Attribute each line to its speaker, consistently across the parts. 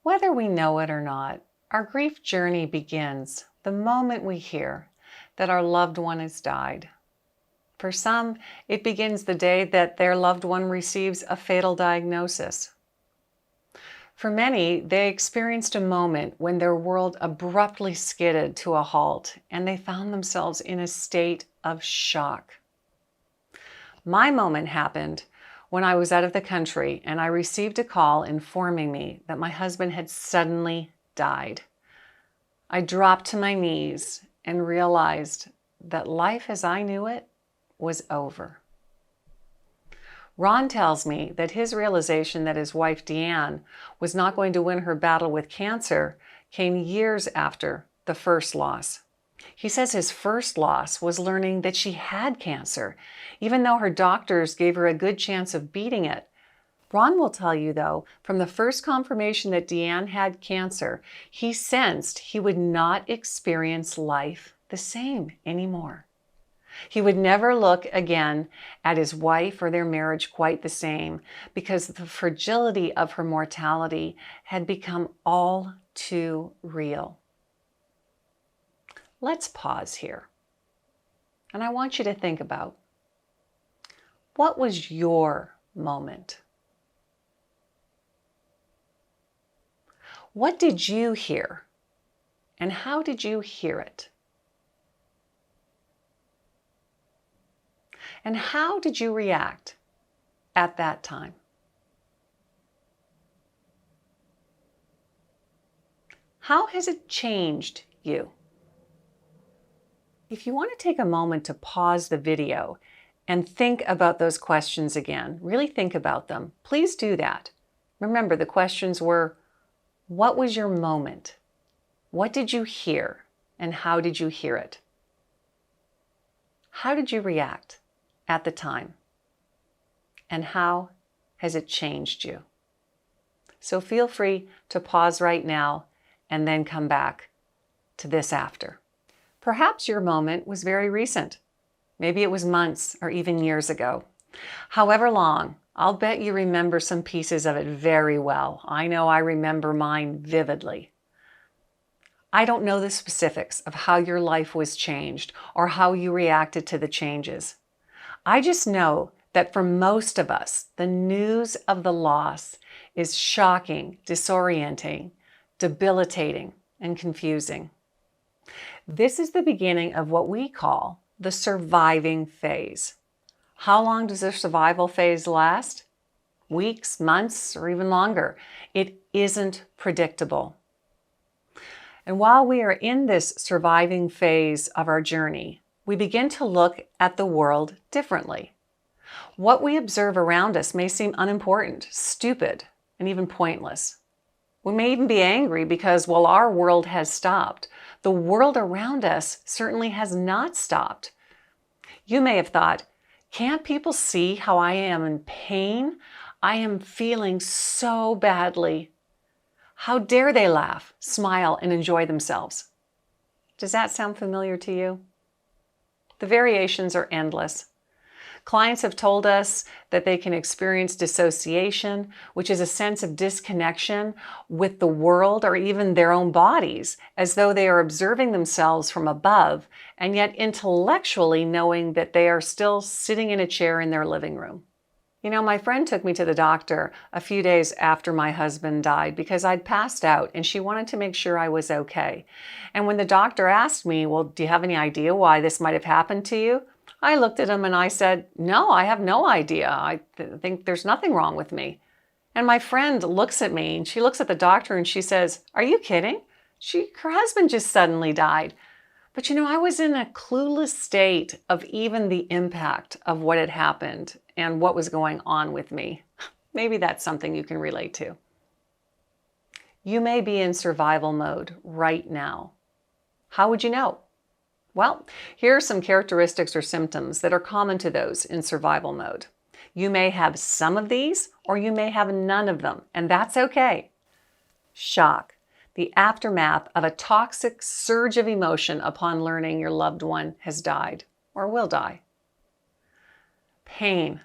Speaker 1: Whether we know it or not, our grief journey begins the moment we hear that our loved one has died. For some, it begins the day that their loved one receives a fatal diagnosis. For many, they experienced a moment when their world abruptly skidded to a halt and they found themselves in a state of shock. My moment happened when I was out of the country and I received a call informing me that my husband had suddenly died. I dropped to my knees and realized that life as I knew it was over. Ron tells me that his realization that his wife Deanne was not going to win her battle with cancer came years after the first loss. He says his first loss was learning that she had cancer, even though her doctors gave her a good chance of beating it. Ron will tell you, though, from the first confirmation that Deanne had cancer, he sensed he would not experience life the same anymore. He would never look again at his wife or their marriage quite the same because the fragility of her mortality had become all too real. Let's pause here. And I want you to think about, what was your moment? What did you hear? And how did you hear it? And how did you react at that time? How has it changed you? If you want to take a moment to pause the video and think about those questions again, really think about them, please do that. Remember, the questions were, what was your moment? What did you hear? And how did you hear it? How did you react at the time? And how has it changed you? So feel free to pause right now and then come back to this after. Perhaps your moment was very recent. Maybe it was months or even years ago. However long, I'll bet you remember some pieces of it very well. I know I remember mine vividly. I don't know the specifics of how your life was changed or how you reacted to the changes. I just know that for most of us, the news of the loss is shocking, disorienting, debilitating, and confusing. This is the beginning of what we call the surviving phase. How long does the survival phase last? Weeks, months, or even longer. It isn't predictable. And while we are in this surviving phase of our journey, we begin to look at the world differently. What we observe around us may seem unimportant, stupid, and even pointless. We may even be angry because, while our world has stopped, the world around us certainly has not stopped. You may have thought, can't people see how I am in pain? I am feeling so badly. How dare they laugh, smile, and enjoy themselves? Does that sound familiar to you? The variations are endless. Clients have told us that they can experience dissociation, which is a sense of disconnection with the world or even their own bodies, as though they are observing themselves from above, and yet intellectually knowing that they are still sitting in a chair in their living room. You know, my friend took me to the doctor a few days after my husband died because I'd passed out and she wanted to make sure I was okay. And when the doctor asked me, well, do you have any idea why this might have happened to you? I looked at him and I said, no, I have no idea. I think there's nothing wrong with me. And my friend looks at me and she looks at the doctor and she says, are you kidding? Her husband just suddenly died. But you know, I was in a clueless state of even the impact of what had happened and what was going on with me. Maybe that's something you can relate to. You may be in survival mode right now. How would you know? Well, here are some characteristics or symptoms that are common to those in survival mode. You may have some of these or you may have none of them, and that's okay. Shock, the aftermath of a toxic surge of emotion upon learning your loved one has died or will die. Pain,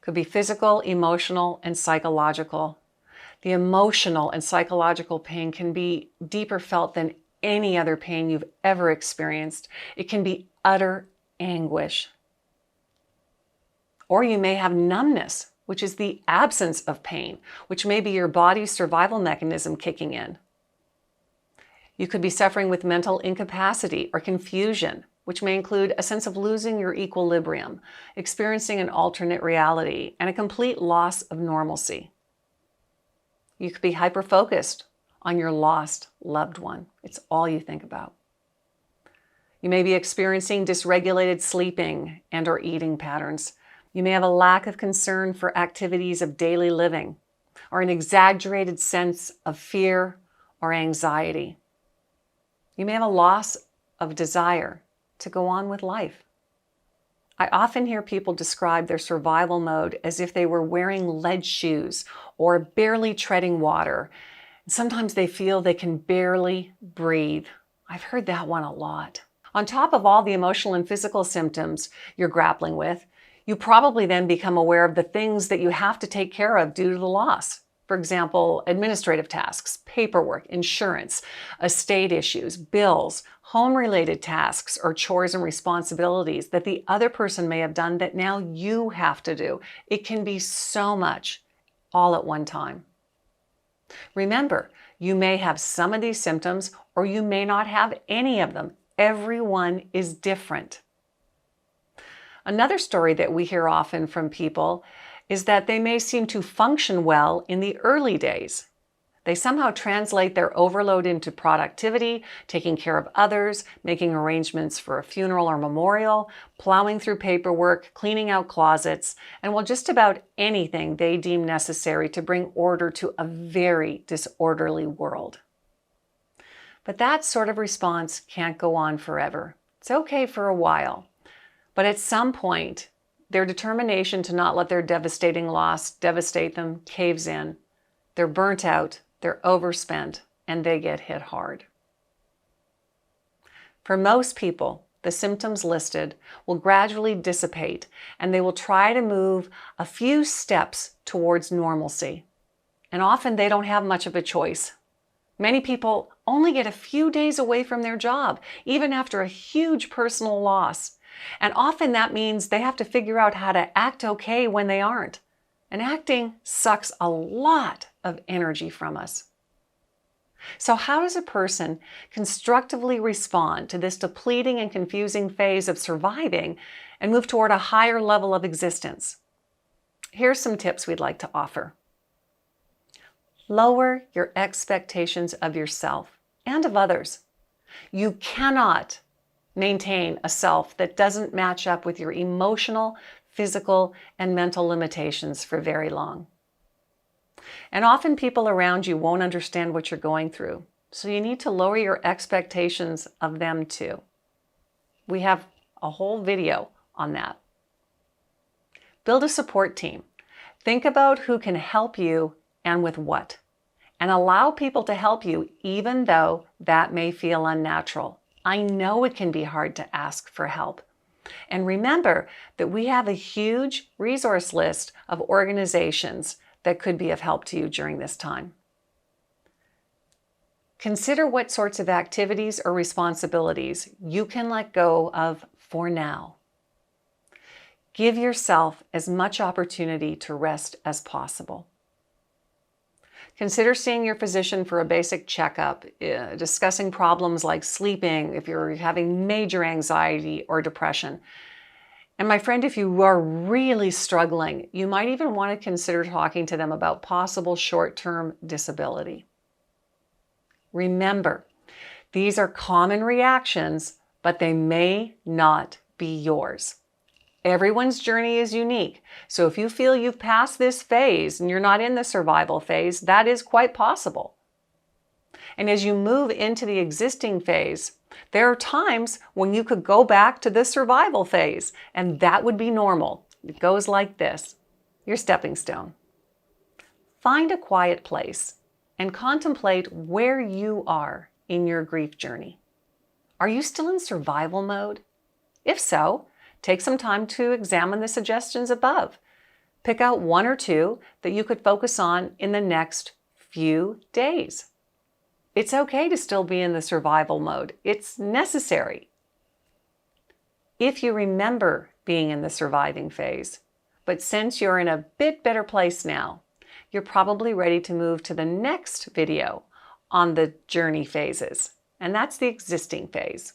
Speaker 1: could be physical, emotional, and psychological. The emotional and psychological pain can be deeper felt than any other pain you've ever experienced. It can be utter anguish. Or you may have numbness, which is the absence of pain, which may be your body's survival mechanism kicking in. You could be suffering with mental incapacity or confusion, which may include a sense of losing your equilibrium, experiencing an alternate reality, and a complete loss of normalcy. You could be hyper-focused on your lost loved one. It's all you think about. You may be experiencing dysregulated sleeping and or eating patterns. You may have a lack of concern for activities of daily living, or an exaggerated sense of fear or anxiety. You may have a loss of desire to go on with life. I often hear people describe their survival mode as if they were wearing lead shoes or barely treading water. Sometimes they feel they can barely breathe. I've heard that one a lot. On top of all the emotional and physical symptoms you're grappling with, you probably then become aware of the things that you have to take care of due to the loss. For example, administrative tasks, paperwork, insurance, estate issues, bills, home-related tasks, or chores and responsibilities that the other person may have done that now you have to do. It can be so much all at one time. Remember, you may have some of these symptoms or you may not have any of them. Everyone is different. Another story that we hear often from people is that they may seem to function well in the early days. They somehow translate their overload into productivity, taking care of others, making arrangements for a funeral or memorial, plowing through paperwork, cleaning out closets, and well, just about anything they deem necessary to bring order to a very disorderly world. But that sort of response can't go on forever. It's okay for a while. But at some point, their determination to not let their devastating loss devastate them caves in. They're burnt out, they're overspent, and they get hit hard. For most people, the symptoms listed will gradually dissipate, and they will try to move a few steps towards normalcy. And often they don't have much of a choice. Many people only get a few days away from their job, even after a huge personal loss. And often that means they have to figure out how to act okay when they aren't. And acting sucks a lot of energy from us. So how does a person constructively respond to this depleting and confusing phase of surviving and move toward a higher level of existence? Here's some tips we'd like to offer. Lower your expectations of yourself and of others. You cannot maintain a self that doesn't match up with your emotional, physical, and mental limitations for very long. And often people around you won't understand what you're going through, so you need to lower your expectations of them too. We have a whole video on that. Build a support team. Think about who can help you and with what, and allow people to help you even though that may feel unnatural. I know it can be hard to ask for help. And remember that we have a huge resource list of organizations that could be of help to you during this time. Consider what sorts of activities or responsibilities you can let go of for now. Give yourself as much opportunity to rest as possible. Consider seeing your physician for a basic checkup, discussing problems like sleeping, if you're having major anxiety or depression. And my friend, if you are really struggling, you might even want to consider talking to them about possible short-term disability. Remember, these are common reactions, but they may not be yours. Everyone's journey is unique. So if you feel you've passed this phase and you're not in the survival phase, that is quite possible. And as you move into the existing phase, there are times when you could go back to the survival phase, and that would be normal. It goes like this, your stepping stone. Find a quiet place and contemplate where you are in your grief journey. Are you still in survival mode? If so, take some time to examine the suggestions above. Pick out one or two that you could focus on in the next few days. It's okay to still be in the survival mode. It's necessary. If you remember being in the surviving phase, but since you're in a bit better place now, you're probably ready to move to the next video on the journey phases, and that's the existing phase.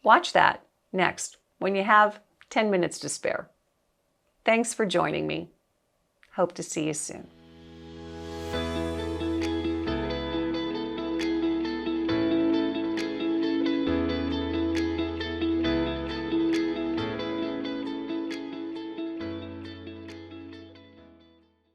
Speaker 1: Watch that next when you have 10 minutes to spare. Thanks for joining me. Hope to see you soon.